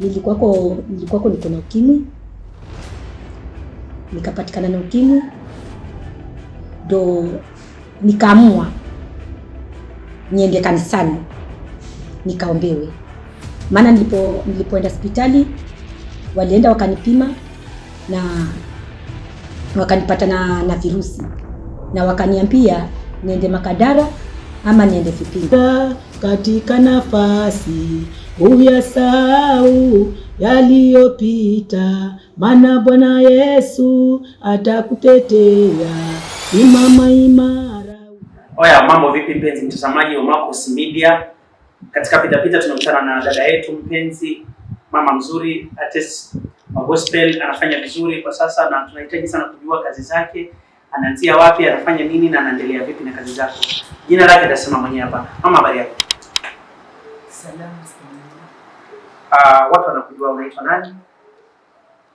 nilikuwako niko na ukimwi, nikapatikana na ukimwi, ndo nikaamua niende kanisani nikaombewe. Maana nilipoenda hospitali walienda wakanipima na wakanipata na virusi, na wakaniambia niende Makadara ama niende Vipingo. Katika nafasi uyasahau yaliyopita, maana Bwana Yesu atakutetea. Simama imara. Oya, mambo vipi mpenzi mtazamaji wa Marcos Media? Katika pitapita tunakutana na dada yetu mpenzi, mama mzuri, artist wa gospel, anafanya vizuri kwa sasa na tunahitaji sana kujua kazi zake. Anaanzia wapi, anafanya nini na anaendelea vipi na kazi zake. Jina lake atasema mwenyewe hapa. Mama, habari yako? Salama sana. Watu wanakujua, unaitwa nani?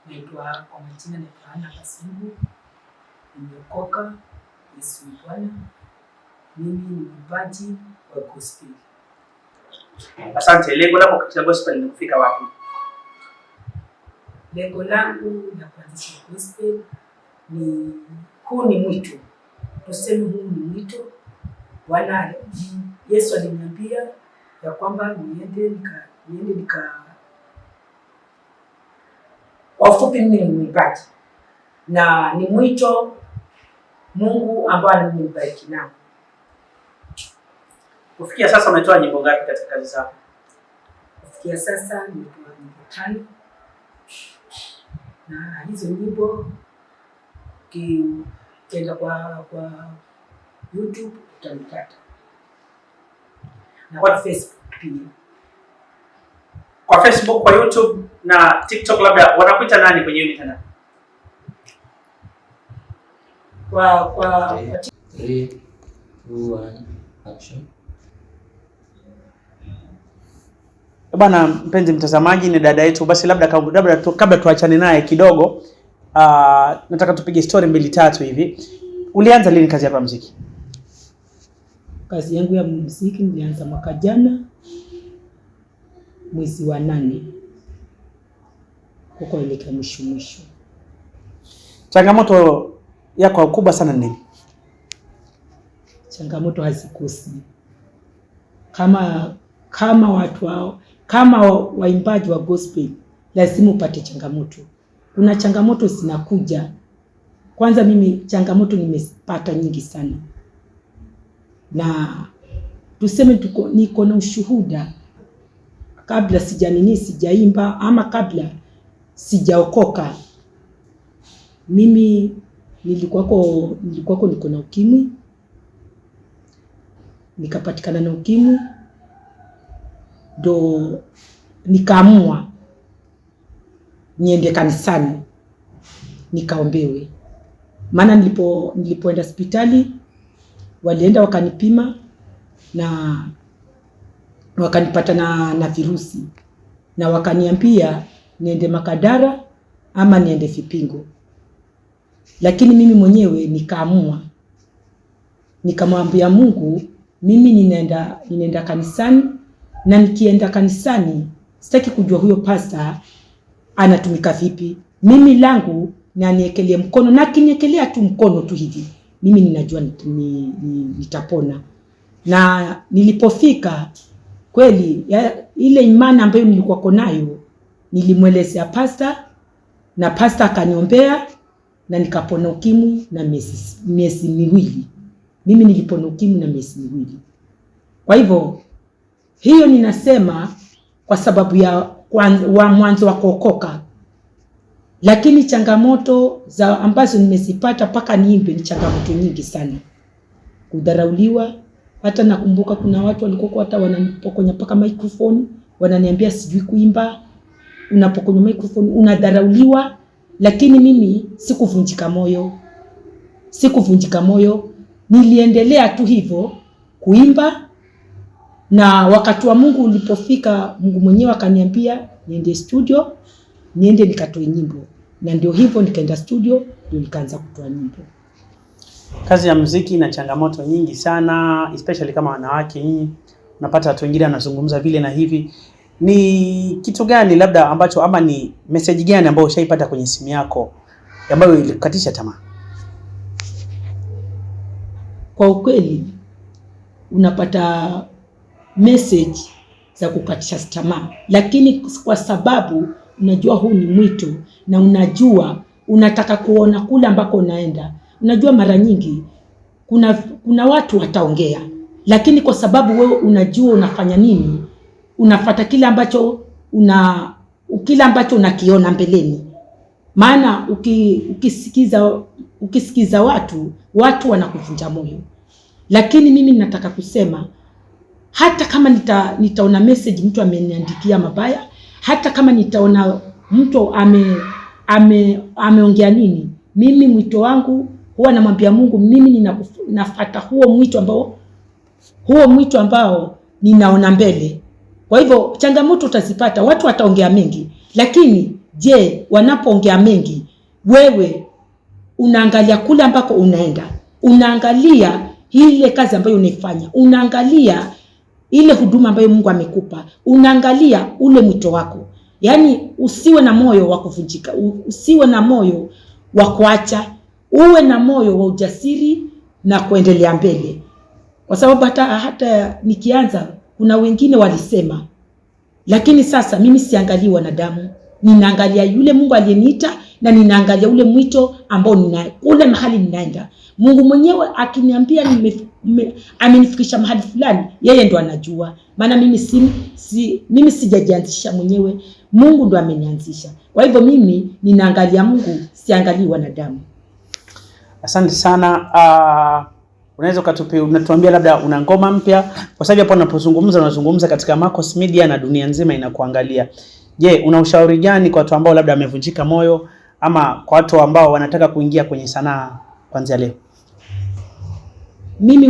Naitwa kwa majina ni Ana Kasungu. Nimeokoka, Yesu ni Bwana. Mimi ni mwimbaji wa gospel. Asante. Lengo lako katika gospel ni kufika wapi? Lengo langu la kuanzisha gospel ni huu ni mwito. Tuseme huu ni mwito. Bwana Yesu aliniambia ya kwamba niende kwa ufupi mimi ni mwimbaji. Na ni mwito Mungu ambaye amenibariki nao. Kufikia sasa umetoa nyimbo ngapi katika kazi zako? Kufikia sasa nimetoa nyimbo 5. Na hizo nyimbo ukienda kwa YouTube utanipata. Na kwa Facebook pia. Kwa Facebook, kwa YouTube na TikTok labda wanakuita nani kwenye hiyo mitandao? Kwa 3, 2, 1, action. Bwana mpenzi mtazamaji, ni dada yetu. Basi labda kabla tuachane naye kidogo, nataka tupige story 2-3 hivi. Ulianza lini kazi ya muziki? Kazi yangu ya muziki nilianza mwaka jana mwezi wa 8. Huko ileka mwisho. Changamoto yako kubwa sana nini? Changamoto hazikosi. Kama watu wao, kama waimbaji wa gospel lazima upate changamoto. Kuna changamoto zinakuja. Kwanza mimi changamoto nimepata nyingi sana. Na tuseme niko na ushuhuda kabla sijaimba ama kabla sijaokoka. Mimi nilikuwako niko na ukimwi. Nikapatikana na ukimwi, ndo nikaamua niende kanisani nikaombewe. Maana nilipoenda hospitali walienda wakanipima na wakanipata na virusi, na wakaniambia niende Makadara ama niende Vipingo. Lakini mimi mwenyewe nikaamua, nikamwambia Mungu, mimi ninaenda kanisani, na nikienda kanisani sitaki kujua huyo pasta anatumika vipi. Mimi langu na niekelee mkono, na kiniekelea tu mkono tu hivi mimi ninajua nitapona. Na nilipofika kweli ile imani ambayo nilikuwa nayo nilimwelezea pasta, na pasta akaniombea na nikapona ukimwi na miezi 2. Mimi nilipona ukimwi na miezi 2. Kwa hivyo hiyo ninasema kwa sababu ya mwanzo wa kuokoka. Lakini changamoto ambazo nimezipata paka niimbe ni changamoto nyingi sana. Kudharauliwa, hata nakumbuka kuna watu walikuwa hata wananipokonya paka microphone, wananiambia sijui kuimba. Unapokonya microphone unadharauliwa, lakini mimi sikuvunjika moyo. Niliendelea tu hivyo kuimba, na wakati wa Mungu ulipofika, Mungu mwenyewe akaniambia niende studio, niende nikatoe nyimbo. Na ndio hivyo nikaenda studio, ndio nikaanza kutoa nyimbo. Kazi ya muziki ina changamoto nyingi sana, especially kama wanawake nyinyi. Unapata watu wengine wanazungumza vile na hivi. Ni kitu gani labda ambacho ama ni message gani ambayo ushaipata kwenye simu yako ambayo ilikatisha tamaa? Kwa ukweli unapata message za kukatisha tamaa, lakini kwa sababu unajua huu ni mwito na unajua unataka kuona kule ambako unaenda. Unajua mara nyingi kuna watu wataongea, lakini kwa sababu wewe unajua unafanya nini, unafuata kile ambacho unakiona mbeleni. Maana ukisikiza watu wanakuvunja moyo. Lakini mimi nataka kusema hata kama nitaona message mtu ameniandikia mabaya, hata kama nitaona mtu ameongea nini, mimi mwito wangu huwa namwambia Mungu, mimi nafuata huo mwito ambao ninaona mbele. Kwa hivyo changamoto utazipata, watu wataongea mengi, lakini je, wanapoongea mengi wewe unaangalia kule ambako unaenda, unaangalia ile kazi ambayo unaifanya, unaangalia ile huduma ambayo Mungu amekupa, unaangalia ule mwito wako. Yaani usiwe na moyo wa kuvunjika, usiwe na moyo wa kuacha, uwe na moyo wa ujasiri na kuendelea mbele. Kwa sababu hata nikianza kuna wengine walisema, lakini sasa mimi siangalii wanadamu, ninaangalia yule Mungu aliyeniita na ninaangalia ule mwito ambao ule mahali ninaenda. Mungu mwenyewe akiniambia amenifikisha mahali fulani, yeye ndo anajua. Maana mimi sijajianzisha mwenyewe, Mungu ndo amenianzisha. Kwa hivyo mimi ninaangalia Mungu, siangalii wanadamu. Asante sana. Unaweza unatuambia labda una ngoma mpya, kwa sababu hapo unazungumza katika Marcos Media na dunia nzima inakuangalia. Je, una ushauri gani kwa watu ambao labda wamevunjika moyo ama kwa watu ambao wanataka kuingia kwenye sanaa kuanzia leo? Mimi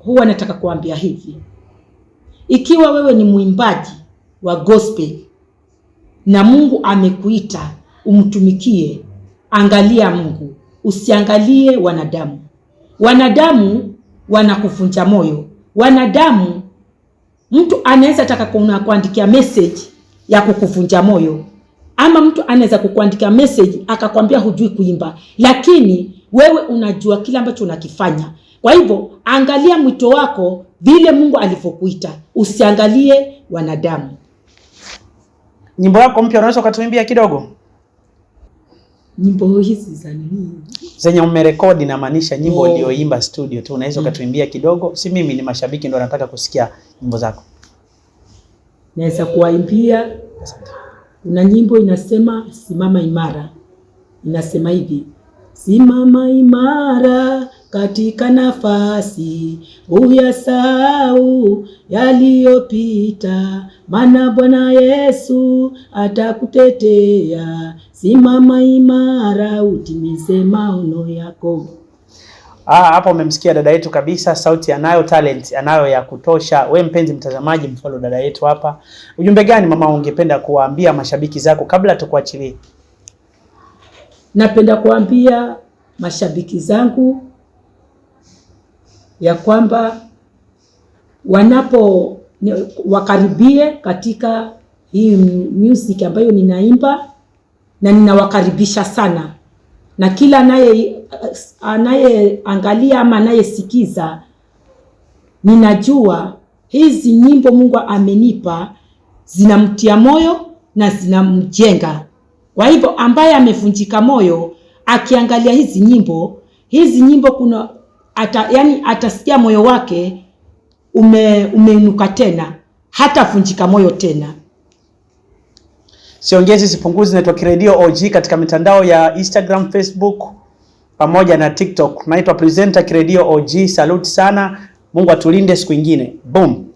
huwa nataka kuambia hivi. Ikiwa wewe ni mwimbaji wa gospel na Mungu amekuita umtumikie, angalia Mungu, usiangalie wanadamu. Wanadamu wanakuvunja moyo. Wanadamu, mtu anaweza taka kuandikia message ya kukuvunja moyo, ama mtu anaweza kukuandikia message akakwambia hujui kuimba, lakini wewe unajua kile ambacho unakifanya. Kwa hivyo angalia mwito wako vile Mungu alivyokuita, usiangalie wanadamu. Nyimbo yako mpya unaweza ukatuimbia kidogo? Nyimbo hizi za nini? Zenye umerekodi, na maanisha nyimbo ulioimba studio tu, unaweza ukatuimbia kidogo? Si mimi, ni mashabiki ndio wanataka kusikia nyimbo zako. Naweza kuwaimbia. Kuna nyimbo inasema simama imara. Inasema hivi: simama imara katika nafasi, uyasahau yaliyopita, maana Bwana Yesu atakutetea. Simama imara utimize maono yako. Hapo umemsikia dada yetu kabisa, sauti anayo, talent anayo ya kutosha. We mpenzi mtazamaji, mfollow dada yetu hapa. Ujumbe gani mama ungependa kuwaambia mashabiki zako kabla tukuachilie? Napenda kuambia mashabiki zangu ya kwamba wakaribie katika hii music ambayo ninaimba, na ninawakaribisha sana. Na kila anayeangalia ama anayesikiza, ninajua hizi nyimbo Mungu amenipa zinamtia moyo na zinamjenga. Kwa hivyo ambaye amevunjika moyo akiangalia hizi nyimbo atasikia moyo wake umeinuka tena, hata vunjika moyo tena. Siongezi sipunguzi, naitwa Kiredio OG katika mitandao ya Instagram, Facebook pamoja na TikTok. Naitwa presenter Kiredio OG. Salute sana. Mungu atulinde siku nyingine. Boom.